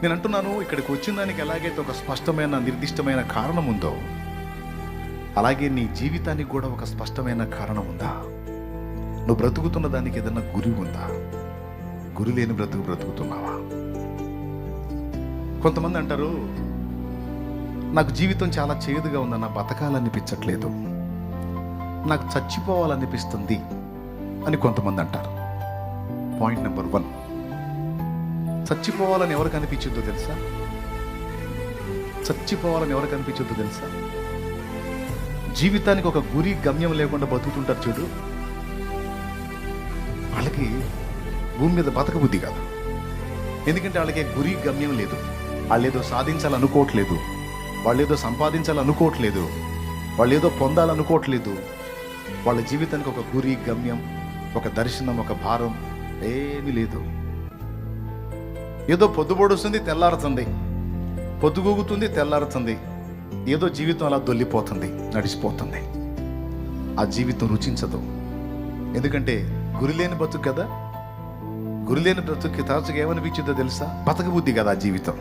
నేను అంటున్నాను, ఇక్కడికి వచ్చిన దానికి ఎలాగైతే ఒక స్పష్టమైన నిర్దిష్టమైన కారణం ఉందో, అలాగే నీ జీవితానికి కూడా ఒక స్పష్టమైన కారణం ఉందా? నువ్వు బ్రతుకుతున్న దానికి ఏదన్నా గురి ఉందా? గురి లేని బ్రతుకుతున్నావా? కొంతమంది అంటారు, నాకు జీవితం చాలా చేదుగా ఉందన్న, బతకాలనిపించట్లేదు, నాకు చచ్చిపోవాలనిపిస్తుంది అని కొంతమంది అంటారు. పాయింట్ నెంబర్ 1, చచ్చిపోవాలని ఎవరికి అనిపించొద్దో తెలుసా? చచ్చిపోవాలని ఎవరికి అనిపించొద్దో తెలుసా? జీవితానికి ఒక గురి గమ్యం లేకుండా బతుకుతుంటారు చూడు, వాళ్ళకి భూమి మీద బతక బుద్ధి కాదు. ఎందుకంటే వాళ్ళకి గురి గమ్యం లేదు. వాళ్ళు ఏదో సాధించాలనుకోవట్లేదు, వాళ్ళు ఏదో సంపాదించాలనుకోవట్లేదు, వాళ్ళు ఏదో పొందాలనుకోవట్లేదు. వాళ్ళ జీవితానికి ఒక గురి గమ్యం, ఒక దర్శనం, ఒక భారం ఏమీ లేదు. ఏదో పొద్దుబొడుస్తుంది, తెల్లారుతుంది, పొద్దుగూగుతుంది, తెల్లారుతుంది, ఏదో జీవితం అలా దొల్లిపోతుంది, నడిచిపోతుంది. ఆ జీవితం రుచించదు. ఎందుకంటే గురి లేని బతుకు కదా. గురి లేని బ్రతుక్కి తరచుగా ఏమనిపించిందో తెలుసా? బతక బుద్ధి కదా ఆ జీవితం.